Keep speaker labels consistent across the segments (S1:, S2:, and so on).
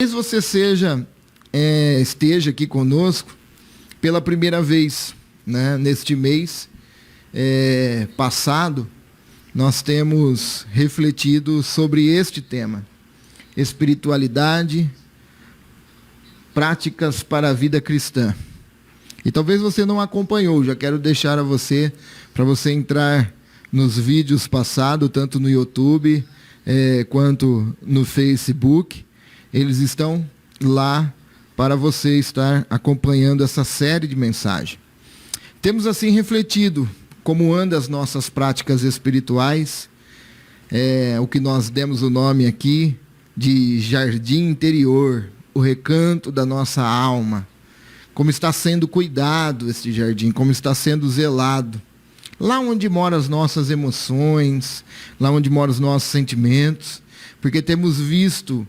S1: Talvez você esteja aqui conosco pela primeira vez, né? Neste mês passado, nós temos refletido sobre este tema: espiritualidade, práticas para a vida cristã. E talvez você não acompanhou, já quero deixar a você, para você entrar nos vídeos passados, tanto no YouTube quanto no Facebook. Eles estão lá para você estar acompanhando essa série de mensagens. Temos assim refletido como andam as nossas práticas espirituais, o que nós demos o nome aqui de jardim interior, o recanto da nossa alma. Como está sendo cuidado este jardim, como está sendo zelado. Lá onde moram as nossas emoções, lá onde moram os nossos sentimentos, porque temos visto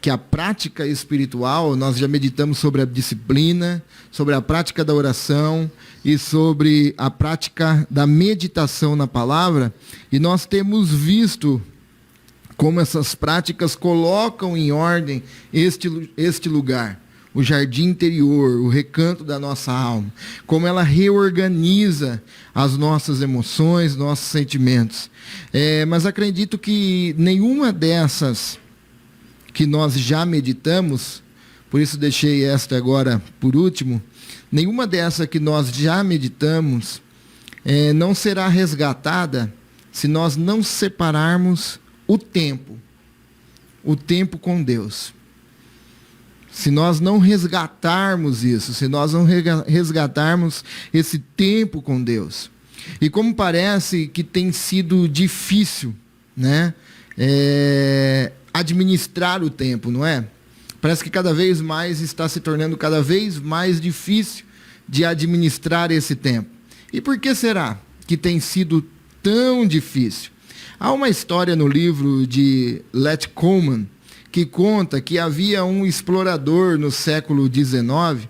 S1: que a prática espiritual, nós já meditamos sobre a disciplina, sobre a prática da oração e sobre a prática da meditação na palavra, e nós temos visto como essas práticas colocam em ordem este lugar, o jardim interior, o recanto da nossa alma, como ela reorganiza as nossas emoções, nossos sentimentos. Mas acredito que nenhuma dessas que nós já meditamos, por isso deixei esta agora por último, nenhuma dessas que nós já meditamos não será resgatada se nós não separarmos o tempo com Deus. Se nós não resgatarmos isso, se nós não resgatarmos esse tempo com Deus. E como parece que tem sido difícil, né? Administrar o tempo, não é? Parece que cada vez mais está se tornando cada vez mais difícil de administrar esse tempo. E por que será que tem sido tão difícil? Há uma história no livro de Let Coleman que conta que havia um explorador no século XIX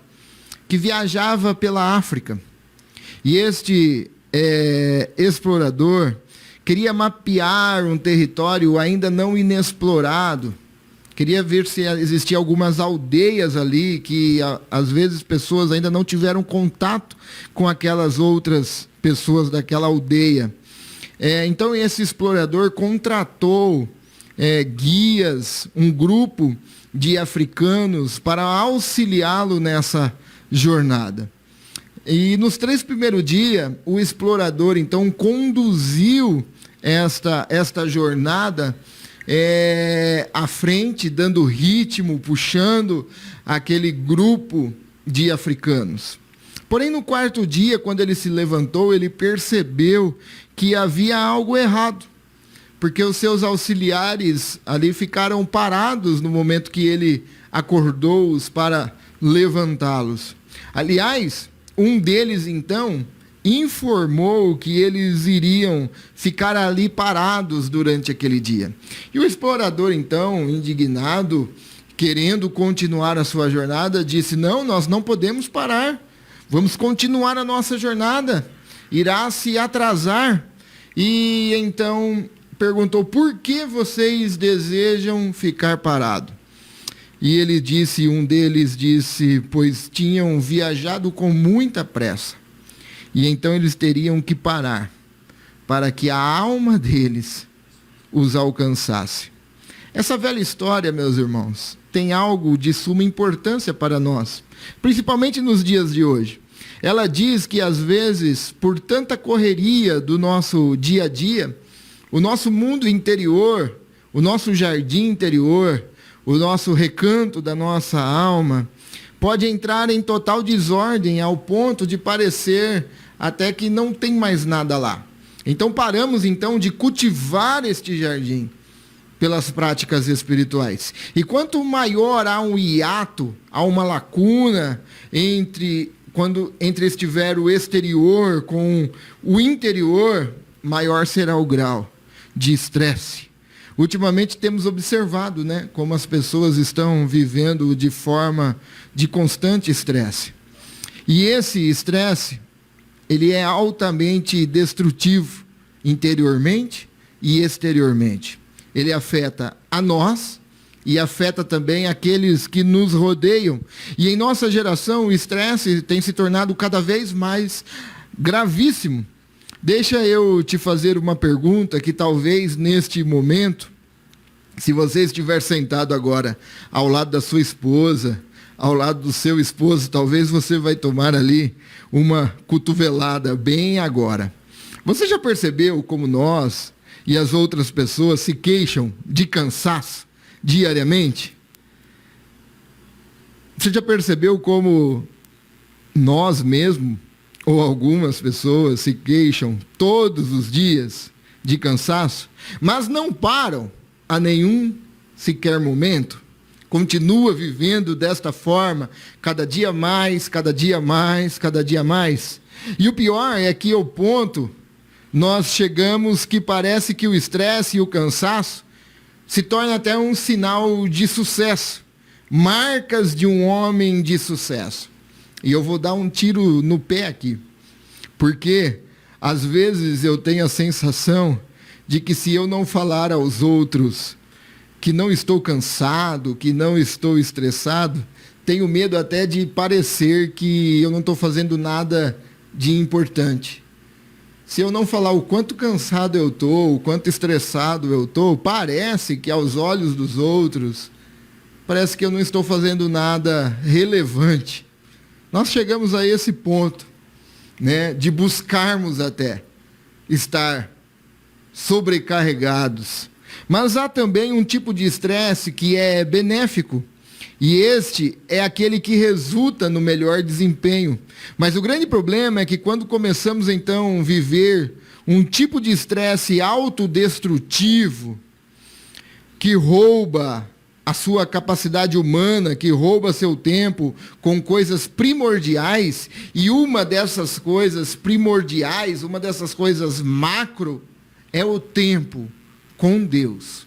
S1: que viajava pela África. E este explorador queria mapear um território ainda não inexplorado. Queria ver se existiam algumas aldeias ali que, às vezes, pessoas ainda não tiveram contato com aquelas outras pessoas daquela aldeia. Então, esse explorador contratou guias, um grupo de africanos para auxiliá-lo nessa jornada. E nos 3 primeiros dias, o explorador, então, conduziu esta jornada à frente, dando ritmo, puxando aquele grupo de africanos. Porém, no 4º dia, quando ele se levantou, ele percebeu que havia algo errado, porque os seus auxiliares ali ficaram parados no momento que ele acordou-os para levantá-los. Aliás, um deles, então, informou que eles iriam ficar ali parados durante aquele dia. E o explorador, então, indignado, querendo continuar a sua jornada, disse: não, nós não podemos parar. Vamos continuar a nossa jornada. Irá se atrasar. E então perguntou: por que vocês desejam ficar parados? E um deles disse, pois tinham viajado com muita pressa. E então eles teriam que parar, para que a alma deles os alcançasse. Essa velha história, meus irmãos, tem algo de suma importância para nós, principalmente nos dias de hoje. Ela diz que, às vezes, por tanta correria do nosso dia a dia, o nosso mundo interior, o nosso jardim interior, o nosso recanto da nossa alma, pode entrar em total desordem ao ponto de parecer até que não tem mais nada lá. Então paramos então de cultivar este jardim pelas práticas espirituais. E quanto maior há um hiato, há uma lacuna entre estiver o exterior com o interior, maior será o grau de estresse. Ultimamente temos observado, né, como as pessoas estão vivendo de forma de constante estresse. E esse estresse, ele é altamente destrutivo interiormente e exteriormente. Ele afeta a nós e afeta também aqueles que nos rodeiam. E em nossa geração, o estresse tem se tornado cada vez mais gravíssimo. Deixa eu te fazer uma pergunta que talvez neste momento, se você estiver sentado agora ao lado da sua esposa, ao lado do seu esposo, talvez você vai tomar ali uma cotovelada bem agora. Você já percebeu como nós e as outras pessoas se queixam de cansaço diariamente? Você já percebeu como nós mesmos, ou algumas pessoas, se queixam todos os dias de cansaço, mas não param a nenhum sequer momento? Continua vivendo desta forma, cada dia mais, cada dia mais, cada dia mais. E o pior é que ao ponto nós chegamos que parece que o estresse e o cansaço se torna até um sinal de sucesso, marcas de um homem de sucesso. E eu vou dar um tiro no pé aqui, porque às vezes eu tenho a sensação de que se eu não falar aos outros que não estou cansado, que não estou estressado, tenho medo até de parecer que eu não estou fazendo nada de importante. Se eu não falar o quanto cansado eu estou, o quanto estressado eu estou, parece que aos olhos dos outros, parece que eu não estou fazendo nada relevante. Nós chegamos a esse ponto, né, de buscarmos até estar sobrecarregados. Mas há também um tipo de estresse que é benéfico, e este é aquele que resulta no melhor desempenho. Mas o grande problema é que quando começamos então a viver um tipo de estresse autodestrutivo, que rouba a sua capacidade humana, que rouba seu tempo com coisas primordiais, e uma dessas coisas primordiais, uma dessas coisas macro, é o tempo com Deus.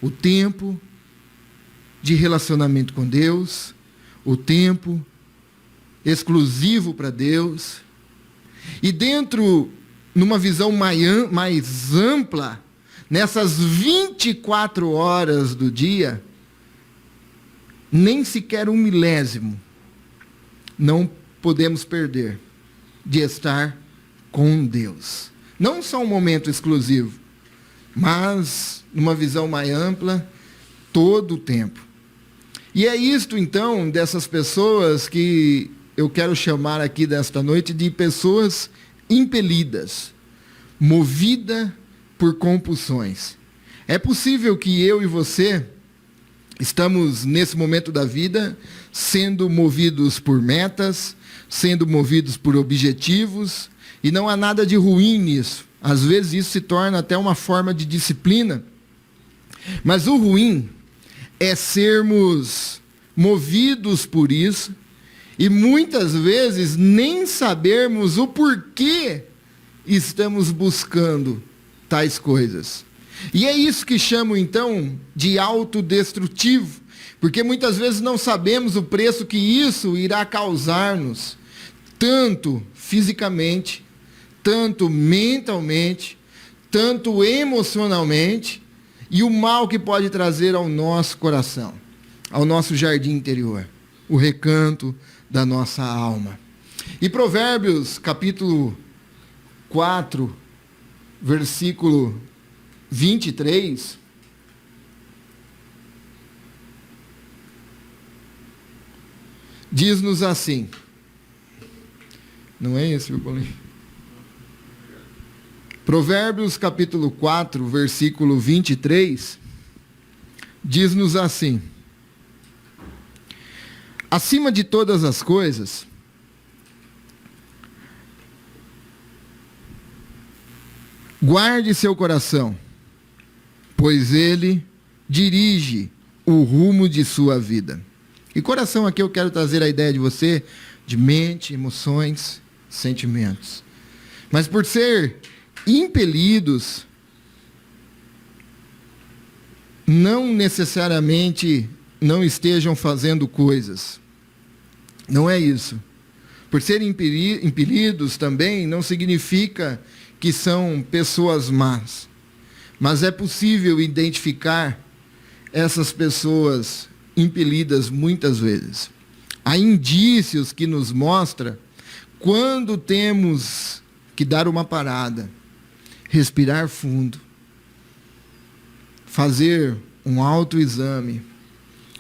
S1: O tempo de relacionamento com Deus, o tempo exclusivo para Deus. E dentro, numa visão mais ampla, nessas 24 horas do dia, nem sequer um milésimo não podemos perder de estar com Deus. Não só um momento exclusivo, mas numa visão mais ampla, todo o tempo. E é isto, então, dessas pessoas que eu quero chamar aqui desta noite de pessoas impelidas, movida por compulsões. É possível que eu e você estamos, nesse momento da vida, sendo movidos por metas, sendo movidos por objetivos, e não há nada de ruim nisso. Às vezes isso se torna até uma forma de disciplina. Mas o ruim é sermos movidos por isso e muitas vezes nem sabermos o porquê estamos buscando tais coisas. E é isso que chamo então de autodestrutivo, porque muitas vezes não sabemos o preço que isso irá causar-nos, tanto fisicamente, tanto mentalmente, tanto emocionalmente, e o mal que pode trazer ao nosso coração, ao nosso jardim interior, o recanto da nossa alma. E Provérbios, capítulo 4, versículo 23, diz-nos assim, não é esse o bolinho? Provérbios capítulo 4, versículo 23, diz-nos assim: acima de todas as coisas, guarde seu coração, pois ele dirige o rumo de sua vida. E coração aqui eu quero trazer a ideia de você, de mente, emoções, sentimentos. Mas por ser impelidos, não necessariamente não estejam fazendo coisas. Não é isso. Por serem impelidos também não significa que são pessoas más. Mas é possível identificar essas pessoas impelidas muitas vezes. Há indícios que nos mostram quando temos que dar uma parada, respirar fundo, fazer um autoexame,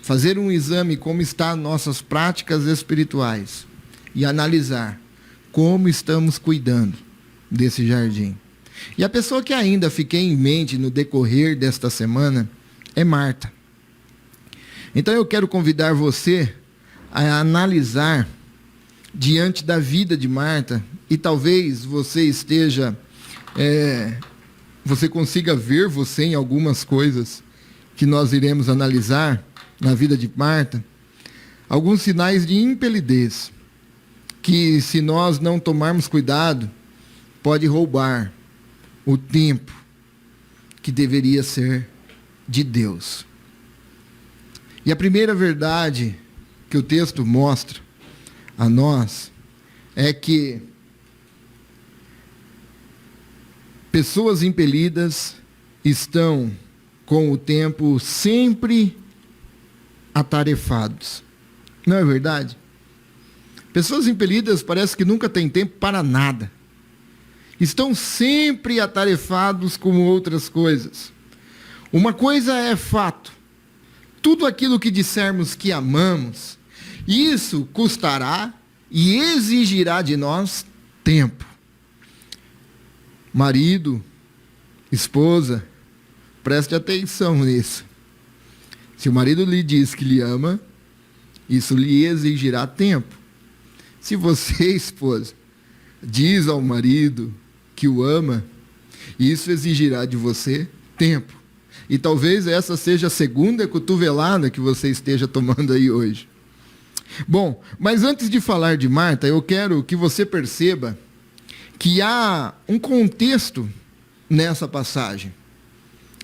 S1: fazer um exame como estão nossas práticas espirituais e analisar como estamos cuidando desse jardim. E a pessoa que ainda fiquei em mente no decorrer desta semana é Marta. Então eu quero convidar você a analisar diante da vida de Marta, e talvez você esteja, você consiga ver você em algumas coisas que nós iremos analisar na vida de Marta, alguns sinais de impelidez, que se nós não tomarmos cuidado, pode roubar o tempo que deveria ser de Deus. E a primeira verdade que o texto mostra a nós é que pessoas impelidas estão com o tempo sempre atarefados. Não é verdade? Pessoas impelidas parece que nunca têm tempo para nada. Estão sempre atarefados com outras coisas. Uma coisa é fato: tudo aquilo que dissermos que amamos, isso custará e exigirá de nós tempo. Marido, esposa, preste atenção nisso. Se o marido lhe diz que lhe ama, isso lhe exigirá tempo. Se você, esposa, diz ao marido que o ama, isso exigirá de você tempo. E talvez essa seja a segunda cotovelada que você esteja tomando aí hoje. Bom, mas antes de falar de Marta, eu quero que você perceba que há um contexto nessa passagem.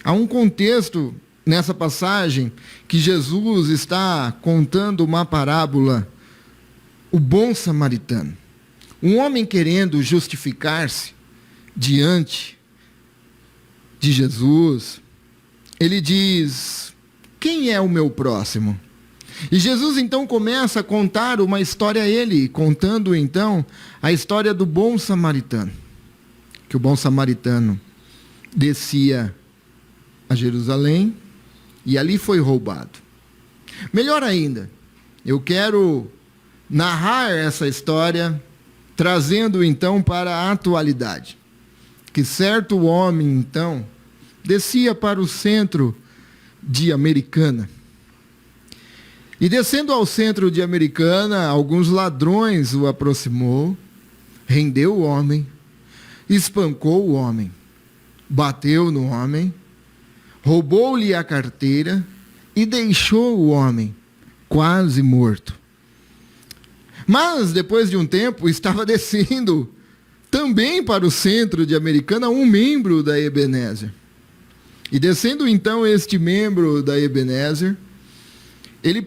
S1: Há um contexto nessa passagem que Jesus está contando uma parábola, o bom samaritano. Um homem querendo justificar-se diante de Jesus, ele diz: quem é o meu próximo? E Jesus então começa a contar uma história a ele, contando então a história do bom samaritano. Que o bom samaritano descia a Jerusalém e ali foi roubado. Melhor ainda, eu quero narrar essa história trazendo então para a atualidade. Que certo homem então descia para o centro de Americana. E descendo ao centro de Americana, alguns ladrões o aproximou, rendeu o homem, espancou o homem, bateu no homem, roubou-lhe a carteira e deixou o homem quase morto. Mas, depois de um tempo, estava descendo também para o centro de Americana um membro da Ebenezer. E descendo então este membro da Ebenezer, ele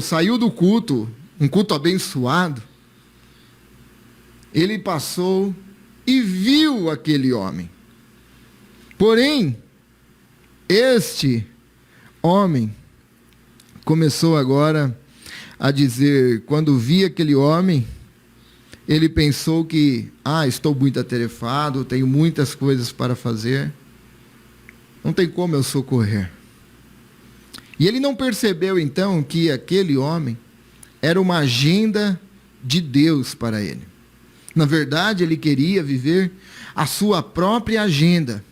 S1: saiu do culto, um culto abençoado. Ele passou e viu aquele homem. Porém, este homem começou agora a dizer, quando vi aquele homem, ele pensou que, estou muito atarefado, tenho muitas coisas para fazer, não tem como eu socorrer. E ele não percebeu então que aquele homem era uma agenda de Deus para ele. Na verdade, ele queria viver a sua própria agenda.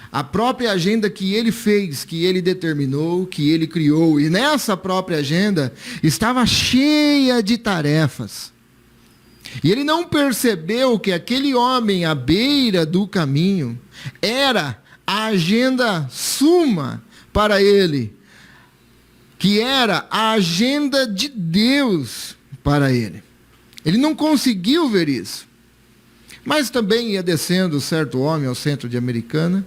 S1: A própria agenda que ele fez, que ele determinou, que ele criou. E nessa própria agenda estava cheia de tarefas. E ele não percebeu que aquele homem à beira do caminho era a agenda suma para ele, que era a agenda de Deus para ele. Ele não conseguiu ver isso. Mas também ia descendo certo homem ao centro de Americana,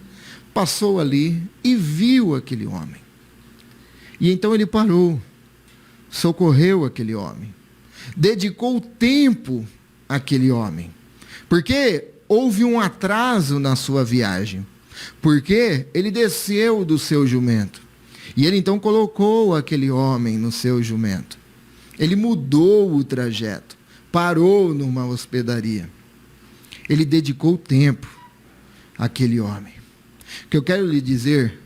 S1: passou ali e viu aquele homem. E então ele parou, socorreu aquele homem, dedicou tempo àquele homem, porque houve um atraso na sua viagem, porque ele desceu do seu jumento. E ele então colocou aquele homem no seu jumento. Ele mudou o trajeto, parou numa hospedaria. Ele dedicou tempo àquele homem. O que eu quero lhe dizer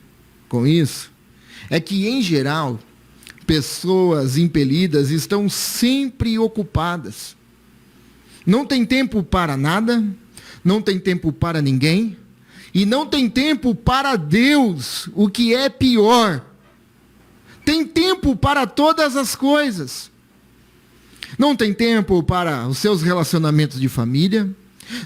S1: com isso é que, em geral, pessoas impelidas estão sempre ocupadas. Não tem tempo para nada, não tem tempo para ninguém, e não tem tempo para Deus, o que é pior. Tem tempo para todas as coisas. Não tem tempo para os seus relacionamentos de família,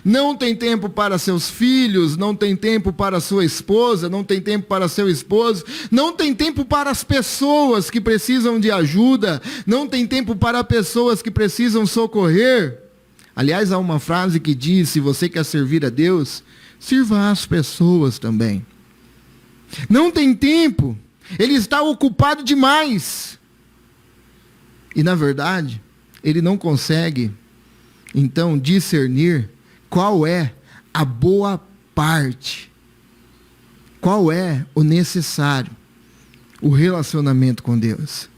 S1: não tem tempo para seus filhos, não tem tempo para sua esposa, não tem tempo para seu esposo, não tem tempo para as pessoas que precisam de ajuda, não tem tempo para pessoas que precisam socorrer. Aliás, há uma frase que diz: se você quer servir a Deus, sirva às pessoas também. Não tem tempo, ele está ocupado demais. E, na verdade, ele não consegue, então, discernir qual é a boa parte, qual é o necessário, o relacionamento com Deus.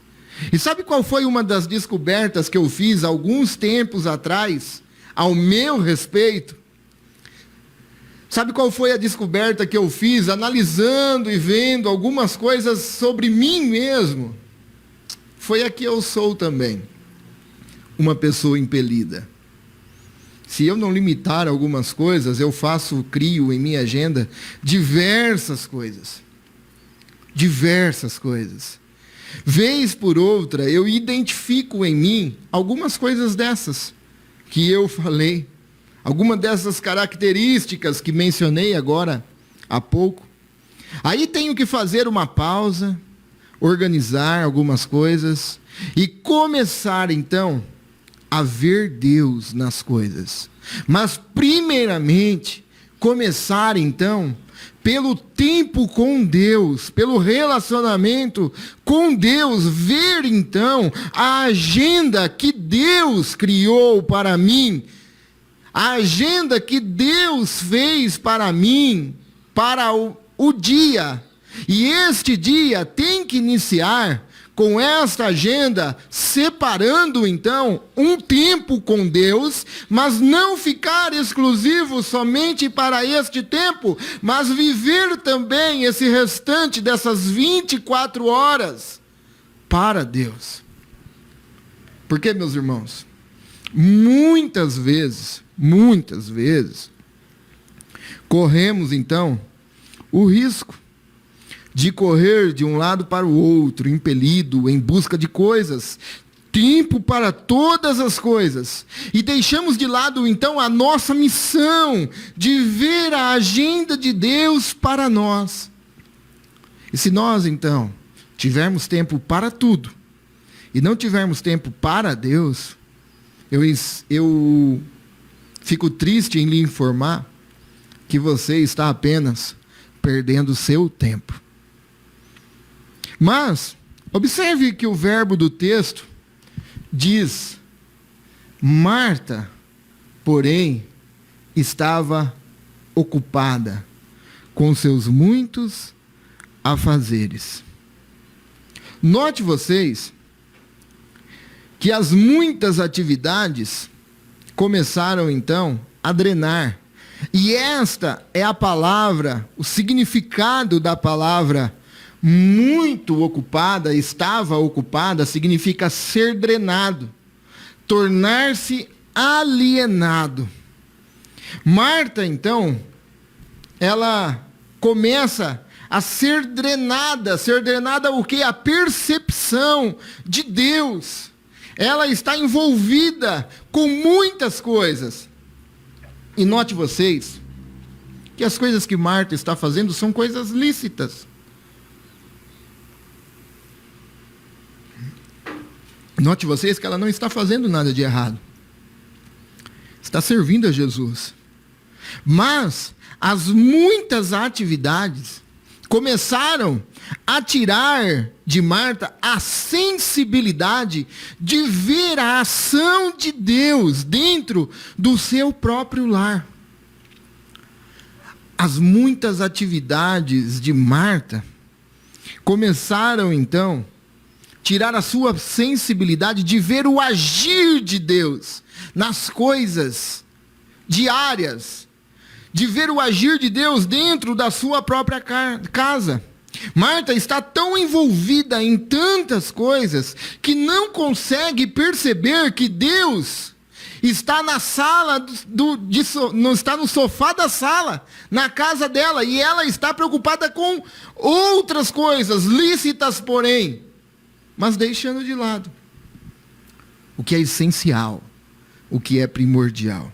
S1: E sabe qual foi uma das descobertas que eu fiz alguns tempos atrás, ao meu respeito? Sabe qual foi a descoberta que eu fiz, analisando e vendo algumas coisas sobre mim mesmo? Foi a que eu sou também, uma pessoa impelida. Se eu não limitar algumas coisas, eu crio em minha agenda diversas coisas. Diversas coisas. Vez por outra, eu identifico em mim algumas coisas dessas que eu falei. Algumas dessas características que mencionei agora há pouco. Aí tenho que fazer uma pausa, organizar algumas coisas e começar então a ver Deus nas coisas. Mas primeiramente, começar então pelo tempo com Deus, pelo relacionamento com Deus, ver então a agenda que Deus criou para mim, a agenda que Deus fez para mim, para o dia. E este dia tem que iniciar com esta agenda, separando então um tempo com Deus, mas não ficar exclusivo somente para este tempo, mas viver também esse restante dessas 24 horas para Deus. Porque, meus irmãos, muitas vezes, corremos então o risco de correr de um lado para o outro, impelido, em busca de coisas, tempo para todas as coisas, e deixamos de lado então a nossa missão de ver a agenda de Deus para nós. E se nós então tivermos tempo para tudo, e não tivermos tempo para Deus, eu fico triste em lhe informar que você está apenas perdendo seu tempo. Mas, observe que o verbo do texto diz: Marta, porém, estava ocupada com seus muitos afazeres. Note vocês que as muitas atividades começaram então a drenar. E esta é a palavra, o significado da palavra muito ocupada, estava ocupada, significa ser drenado, tornar-se alienado. Marta, então, ela começa a ser drenada o quê? A percepção de Deus. Ela está envolvida com muitas coisas. E note vocês que as coisas que Marta está fazendo são coisas lícitas. Note vocês que ela não está fazendo nada de errado. Está servindo a Jesus. Mas as muitas atividades começaram a tirar de Marta a sensibilidade de ver a ação de Deus dentro do seu próprio lar. As muitas atividades de Marta começaram então tirar a sua sensibilidade de ver o agir de Deus nas coisas diárias, de ver o agir de Deus dentro da sua própria casa. Marta está tão envolvida em tantas coisas que não consegue perceber que Deus está na sala, não está no sofá da sala, na casa dela, e ela está preocupada com outras coisas, lícitas porém, mas deixando de lado o que é essencial, o que é primordial.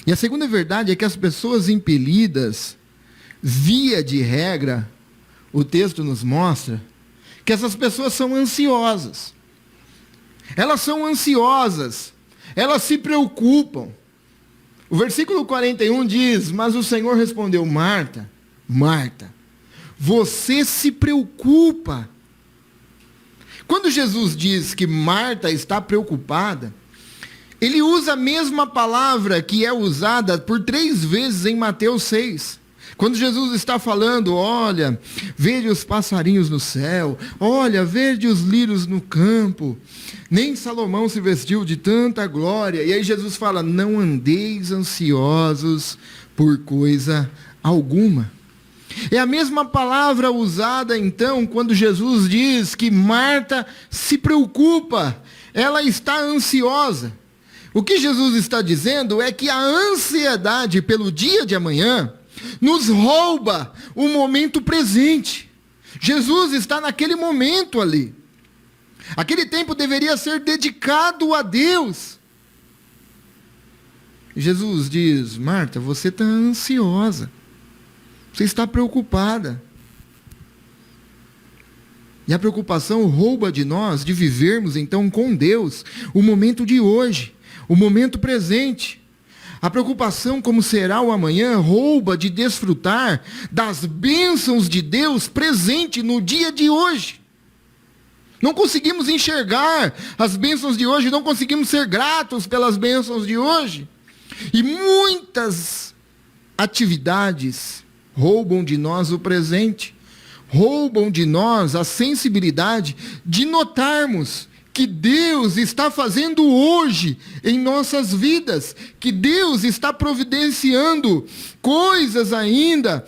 S1: E a segunda verdade é que as pessoas impelidas, via de regra, o texto nos mostra que essas pessoas são ansiosas. Elas são ansiosas, elas se preocupam. O versículo 41 diz: mas o Senhor respondeu: Marta, Marta, você se preocupa. Quando Jesus diz que Marta está preocupada, ele usa a mesma palavra que é usada por 3 vezes em Mateus 6. Quando Jesus está falando: olha, veja os passarinhos no céu, olha, veja os lírios no campo, nem Salomão se vestiu de tanta glória. E aí Jesus fala: não andeis ansiosos por coisa alguma. É a mesma palavra usada então quando Jesus diz que Marta se preocupa, ela está ansiosa. O que Jesus está dizendo é que a ansiedade pelo dia de amanhã nos rouba o momento presente. Jesus está naquele momento ali. Aquele tempo deveria ser dedicado a Deus. Jesus diz: Marta, você está ansiosa. Você está preocupada. E a preocupação rouba de nós de vivermos então com Deus o momento de hoje, o momento presente. A preocupação como será o amanhã rouba de desfrutar das bênçãos de Deus presente no dia de hoje. Não conseguimos enxergar as bênçãos de hoje, não conseguimos ser gratos pelas bênçãos de hoje. E muitas atividades roubam de nós o presente, roubam de nós a sensibilidade de notarmos que Deus está fazendo hoje em nossas vidas, que Deus está providenciando coisas ainda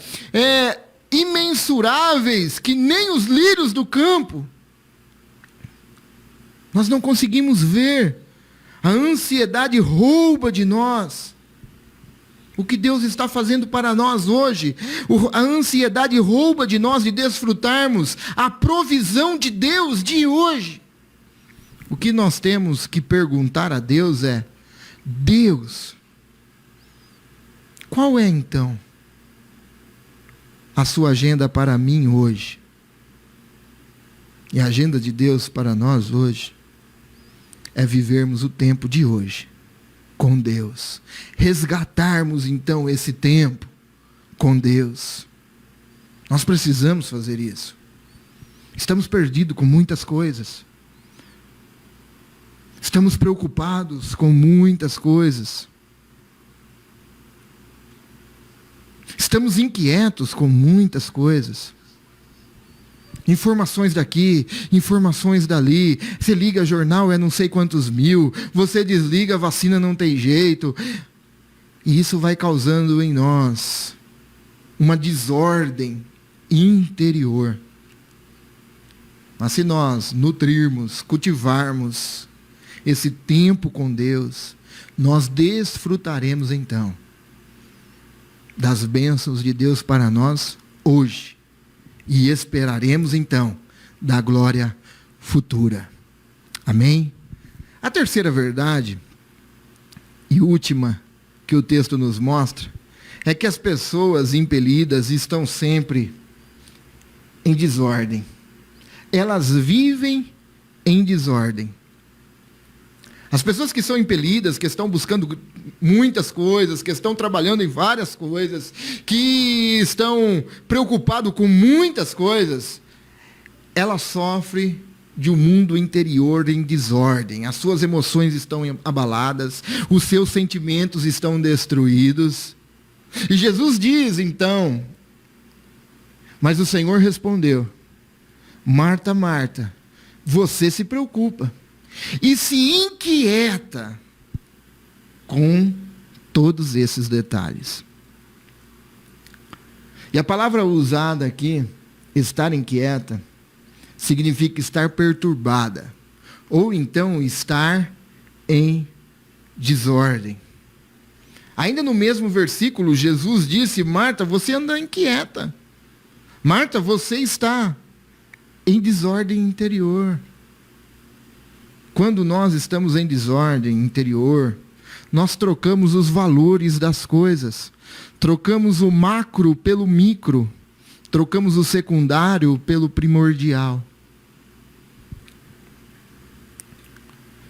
S1: imensuráveis, que nem os lírios do campo. Nós não conseguimos ver, a ansiedade rouba de nós o que Deus está fazendo para nós hoje. A ansiedade rouba de nós de desfrutarmos a provisão de Deus de hoje. O que nós temos que perguntar a Deus é: Deus, qual é então a sua agenda para mim hoje? E a agenda de Deus para nós hoje é vivermos o tempo de hoje com Deus. Resgatarmos então esse tempo com Deus. Nós precisamos fazer isso. Estamos perdidos com muitas coisas. Estamos preocupados com muitas coisas. Estamos inquietos com muitas coisas. Informações daqui, informações dali. Você liga jornal, é não sei quantos mil. Você desliga, a vacina não tem jeito. E isso vai causando em nós uma desordem interior. Mas se nós nutrirmos, cultivarmos esse tempo com Deus, nós desfrutaremos então das bênçãos de Deus para nós hoje. E esperaremos então da glória futura. Amém? A terceira verdade e última que o texto nos mostra é que as pessoas impelidas estão sempre em desordem. Elas vivem em desordem. As pessoas que são impelidas, que estão buscando muitas coisas, que estão trabalhando em várias coisas, que estão preocupadas com muitas coisas, elas sofrem de um mundo interior em desordem. As suas emoções estão abaladas, os seus sentimentos estão destruídos. E Jesus diz então: Mas o Senhor respondeu: Marta, Marta, você se preocupa e se inquieta com todos esses detalhes. E a palavra usada aqui, estar inquieta, significa estar perturbada, ou então estar em desordem. Ainda no mesmo versículo, Jesus disse: Marta, você anda inquieta. Marta, você está em desordem interior. Quando nós estamos em desordem interior, nós trocamos os valores das coisas. Trocamos o macro pelo micro. Trocamos o secundário pelo primordial.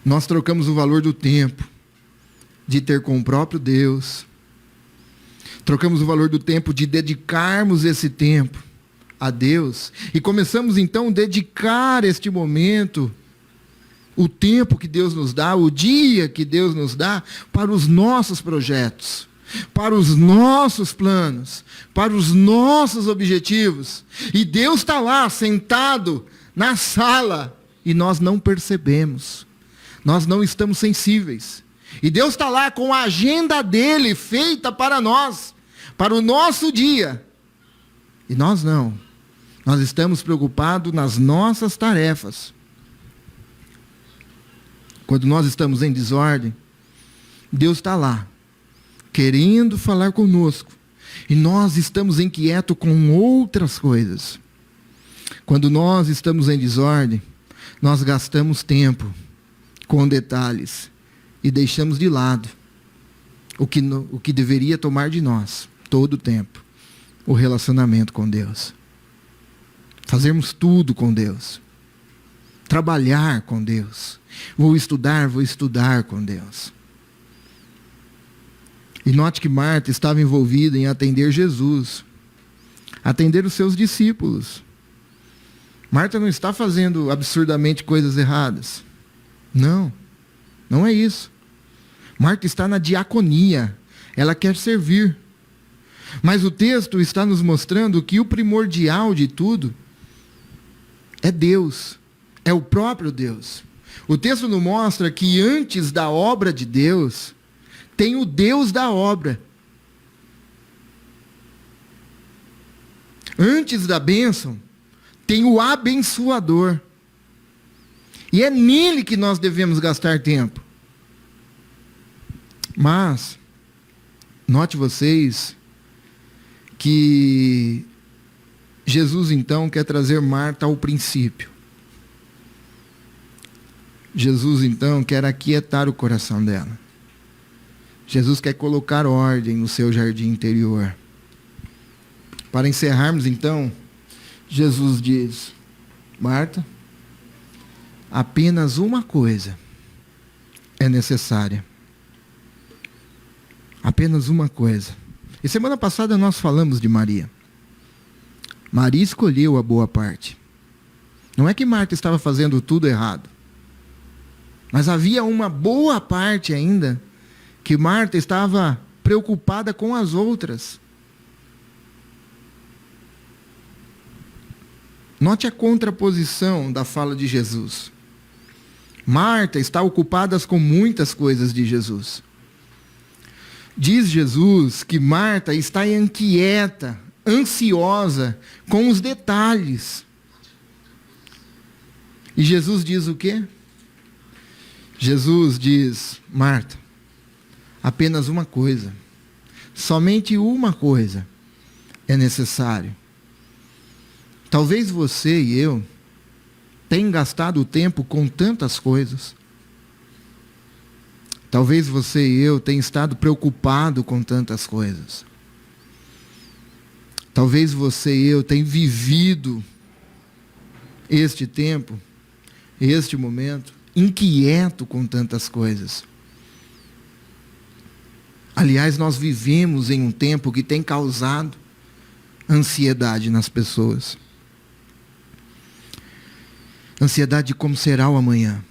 S1: Nós trocamos o valor do tempo, de ter com o próprio Deus. Trocamos o valor do tempo de dedicarmos esse tempo a Deus. E começamos então a dedicar este momento, o tempo que Deus nos dá, o dia que Deus nos dá, para os nossos projetos, para os nossos planos, para os nossos objetivos. E Deus está lá, sentado na sala, e nós não percebemos. Nós não estamos sensíveis. E Deus está lá com a agenda dele feita para nós, para o nosso dia. E nós não. Nós estamos preocupados nas nossas tarefas. Quando nós estamos em desordem, Deus está lá, querendo falar conosco. E nós estamos inquietos com outras coisas. Quando nós estamos em desordem, nós gastamos tempo com detalhes e deixamos de lado o que deveria tomar de nós todo o tempo: o relacionamento com Deus. Fazermos tudo com Deus. Trabalhar com Deus. Vou estudar com Deus. E note que Marta estava envolvida em atender Jesus, atender os seus discípulos. Marta não está fazendo absurdamente coisas erradas. Não, não é isso. Marta está na diaconia, ela quer servir. Mas o texto está nos mostrando que o primordial de tudo é Deus, é o próprio Deus. O texto nos mostra que antes da obra de Deus, tem o Deus da obra. Antes da bênção, tem o abençoador. E é nele que nós devemos gastar tempo. Mas, note vocês que Jesus então quer trazer Marta ao princípio. Jesus então quer aquietar o coração dela. Jesus quer colocar ordem no seu jardim interior. Para encerrarmos então, Jesus diz: Marta, apenas uma coisa é necessária. Apenas uma coisa. E semana passada nós falamos de Maria. Maria escolheu a boa parte. Não é que Marta estava fazendo tudo errado. Mas havia uma boa parte ainda que Marta estava preocupada com as outras. Note a contraposição da fala de Jesus. Marta está ocupada com muitas coisas de Jesus. Diz Jesus que Marta está inquieta, ansiosa com os detalhes. E Jesus diz o quê? Jesus diz: Marta, apenas uma coisa, somente uma coisa é necessário. Talvez você e eu tenham gastado o tempo com tantas coisas. Talvez você e eu tenham estado preocupados com tantas coisas. Talvez você e eu tenham vivido este tempo, este momento, inquieto com tantas coisas. Aliás, nós vivemos em um tempo que tem causado ansiedade nas pessoas. Ansiedade de como será o amanhã.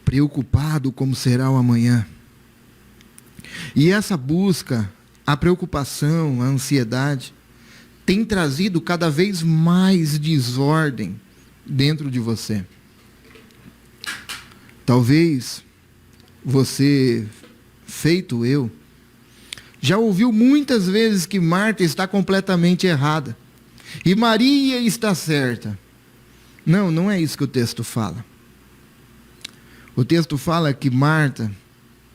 S1: Preocupado como será o amanhã. E essa busca, a preocupação, a ansiedade, tem trazido cada vez mais desordem dentro de você. Talvez você, feito eu, já ouviu muitas vezes que Marta está completamente errada e Maria está certa. Não, não é isso que o texto fala. O texto fala que Marta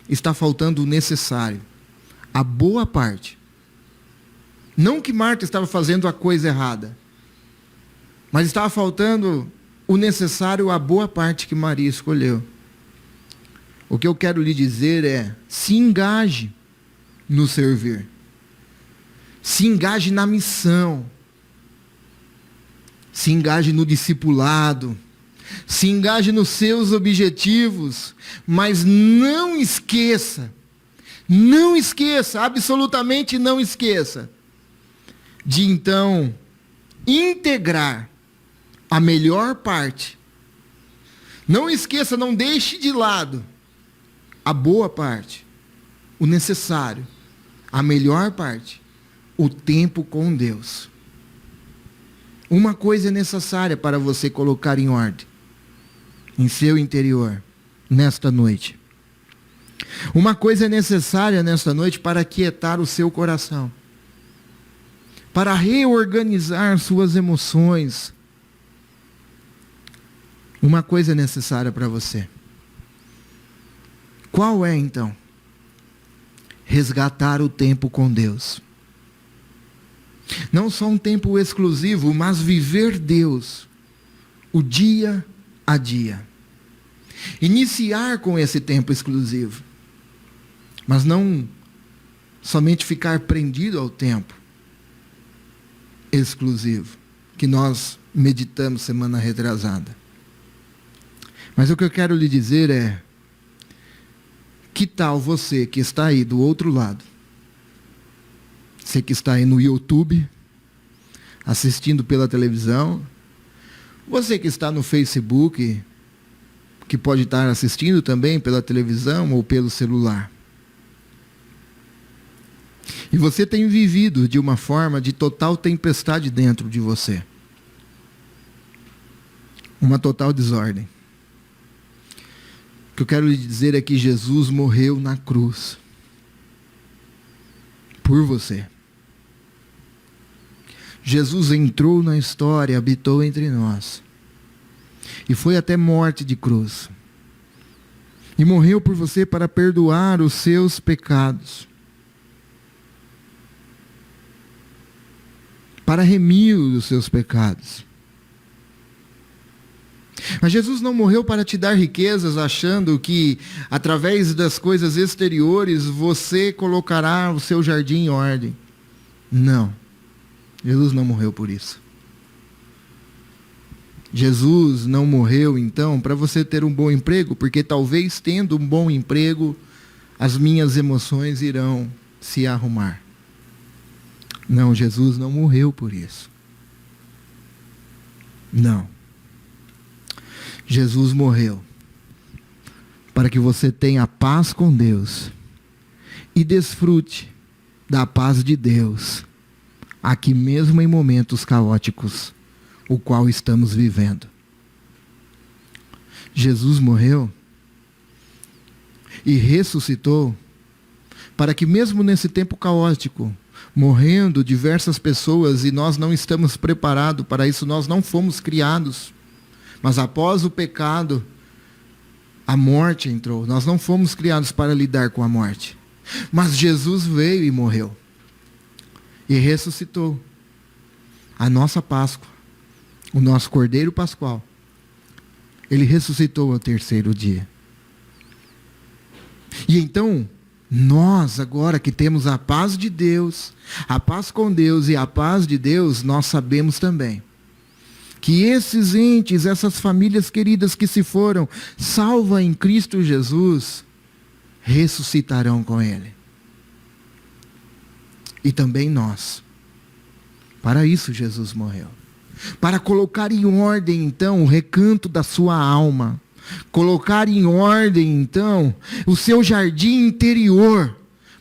S1: está faltando o necessário, a boa parte. Não que Marta estava fazendo a coisa errada, mas estava faltando o necessário, a boa parte que Maria escolheu. O que eu quero lhe dizer é: se engaje no servir. Se engaje na missão. Se engaje no discipulado. Se engaje nos seus objetivos. Mas não esqueça, absolutamente não esqueça, de então integrar a melhor parte. Não esqueça, não deixe de lado a boa parte, o necessário, a melhor parte, o tempo com Deus. Uma coisa é necessária para você colocar em ordem em seu interior nesta noite. Uma coisa é necessária nesta noite para aquietar o seu coração, para reorganizar suas emoções. Uma coisa é necessária para você. Qual é então? Resgatar o tempo com Deus. Não só um tempo exclusivo, mas viver Deus o dia a dia. Iniciar com esse tempo exclusivo, mas não somente ficar prendido ao tempo exclusivo que nós meditamos semana retrasada. Mas o que eu quero lhe dizer é: que tal você que está aí do outro lado, você que está aí no YouTube, assistindo pela televisão, você que está no Facebook, que pode estar assistindo também pela televisão ou pelo celular. E você tem vivido de uma forma de total tempestade dentro de você. Uma total desordem. O que eu quero lhe dizer é que Jesus morreu na cruz por você. Jesus entrou na história, habitou entre nós. E foi até morte de cruz. E morreu por você para perdoar os seus pecados. Para remir os seus pecados. Mas Jesus não morreu para te dar riquezas, achando que através das coisas exteriores você colocará o seu jardim em ordem. Não. Jesus não morreu por isso. Jesus não morreu, então, para você ter um bom emprego, porque talvez tendo um bom emprego, as minhas emoções irão se arrumar. Não, Jesus não morreu por isso. Não. Jesus morreu para que você tenha paz com Deus e desfrute da paz de Deus, aqui mesmo em momentos caóticos, o qual estamos vivendo. Jesus morreu e ressuscitou para que mesmo nesse tempo caótico, morrendo diversas pessoas e nós não estamos preparados para isso, nós não fomos criados. Mas após o pecado, a morte entrou. Nós não fomos criados para lidar com a morte. Mas Jesus veio e morreu. E ressuscitou. A nossa Páscoa. O nosso Cordeiro Pascual. Ele ressuscitou ao terceiro dia. E então, nós agora que temos a paz de Deus, a paz com Deus e a paz de Deus, nós sabemos também que esses entes, essas famílias queridas que se foram, salvas em Cristo Jesus, ressuscitarão com Ele. E também nós. Para isso Jesus morreu. Para colocar em ordem, então, o recanto da sua alma. Colocar em ordem, então, o seu jardim interior.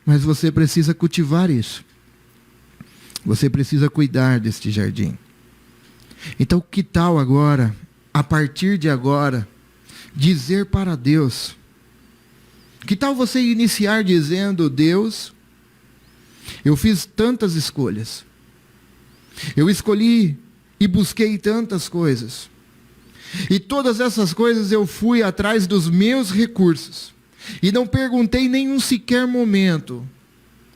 S1: Mas você precisa cultivar isso. Você precisa cuidar deste jardim. Então, que tal agora, a partir de agora, dizer para Deus? Que tal você iniciar dizendo: Deus, eu fiz tantas escolhas. Eu escolhi e busquei tantas coisas. E todas essas coisas eu fui atrás dos meus recursos. E não perguntei em nenhum sequer momento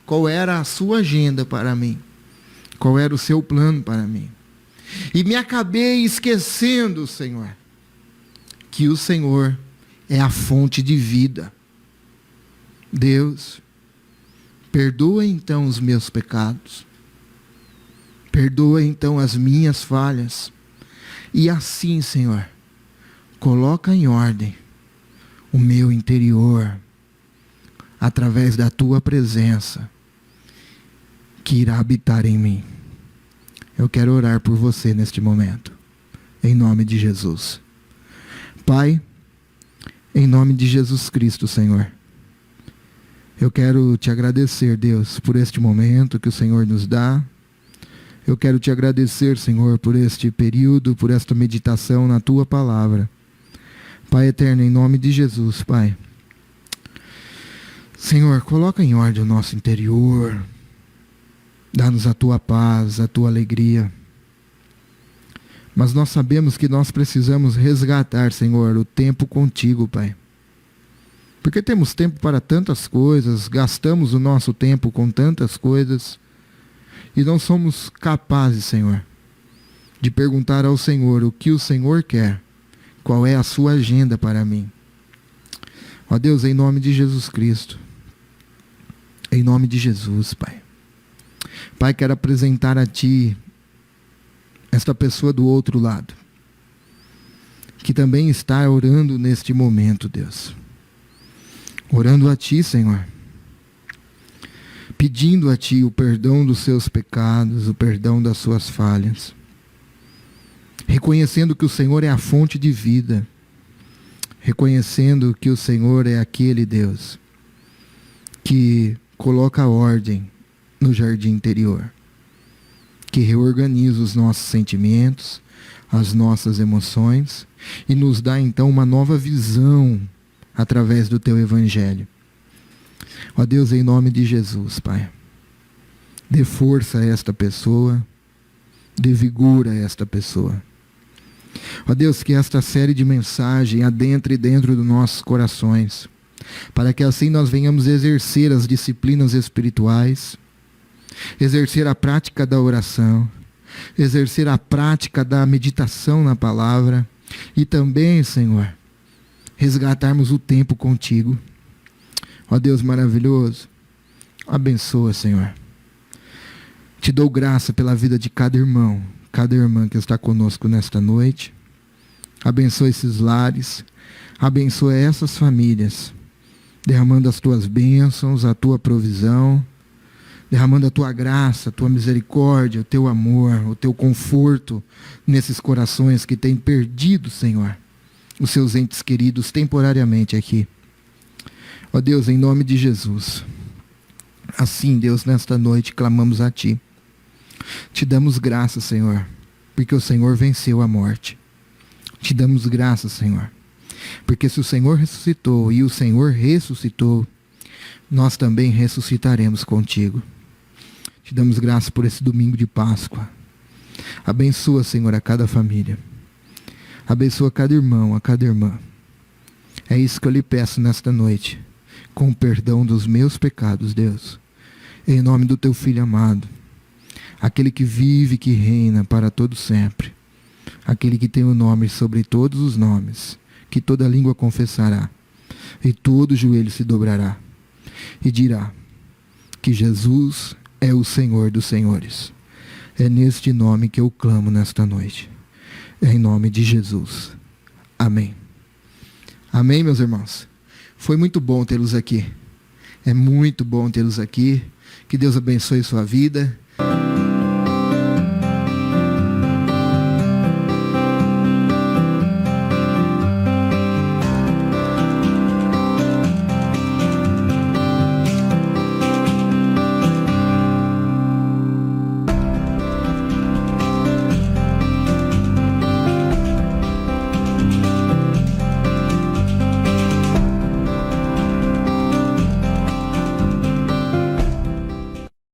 S1: qual era a sua agenda para mim. Qual era o seu plano para mim. E me acabei esquecendo, Senhor, que o Senhor é a fonte de vida. Deus, perdoa então os meus pecados. Perdoa então as minhas falhas. E assim, Senhor, coloca em ordem o meu interior, através da tua presença, que irá habitar em mim. Eu quero orar por você neste momento, em nome de Jesus. Pai, em nome de Jesus Cristo, Senhor, eu quero te agradecer, Deus, por este momento que o Senhor nos dá. Eu quero te agradecer, Senhor, por este período, por esta meditação na tua palavra. Pai eterno, em nome de Jesus, Pai. Senhor, coloca em ordem o nosso interior. Dá-nos a tua paz, a tua alegria. Mas nós sabemos que nós precisamos resgatar, Senhor, o tempo contigo, Pai. Porque temos tempo para tantas coisas, gastamos o nosso tempo com tantas coisas, e não somos capazes, Senhor, de perguntar ao Senhor o que o Senhor quer, qual é a sua agenda para mim. Ó Deus, em nome de Jesus Cristo, em nome de Jesus, Pai. Pai, quero apresentar a Ti esta pessoa do outro lado, que também está orando neste momento, Deus. Orando a Ti, Senhor. Pedindo a Ti o perdão dos seus pecados, o perdão das suas falhas. Reconhecendo que o Senhor é a fonte de vida. Reconhecendo que o Senhor é aquele Deus que coloca ordem no jardim interior. Que reorganiza os nossos sentimentos, as nossas emoções e nos dá então uma nova visão através do Teu Evangelho. Ó Deus, em nome de Jesus, Pai, dê força a esta pessoa, dê vigor a esta pessoa. Ó Deus, que esta série de mensagens adentre dentro dos nossos corações, para que assim nós venhamos exercer as disciplinas espirituais, exercer a prática da oração, exercer a prática da meditação na palavra e também, Senhor, resgatarmos o tempo contigo. Ó Deus maravilhoso, abençoa, Senhor. Te dou graça pela vida de cada irmão, cada irmã que está conosco nesta noite. Abençoa esses lares, abençoa essas famílias, derramando as Tuas bênçãos, a Tua provisão, derramando a Tua graça, a Tua misericórdia, o Teu amor, o Teu conforto nesses corações que têm perdido, Senhor, os seus entes queridos temporariamente aqui. Ó Deus, em nome de Jesus, assim, Deus, nesta noite clamamos a Ti. Te damos graças, Senhor, porque o Senhor venceu a morte. Te damos graças, Senhor, porque se o Senhor ressuscitou e o Senhor ressuscitou, nós também ressuscitaremos contigo. Te damos graças por esse domingo de Páscoa. Abençoa, Senhor, a cada família. Abençoa cada irmão, a cada irmã. É isso que eu lhe peço nesta noite, com o perdão dos meus pecados, Deus, em nome do Teu Filho amado, aquele que vive e que reina para todo sempre, aquele que tem o nome sobre todos os nomes, que toda língua confessará, e todo joelho se dobrará, e dirá que Jesus é o Senhor dos senhores. É neste nome que eu clamo nesta noite, em nome de Jesus. Amém. Amém, meus irmãos. Foi muito bom tê-los aqui. É muito bom tê-los aqui. Que Deus abençoe sua vida.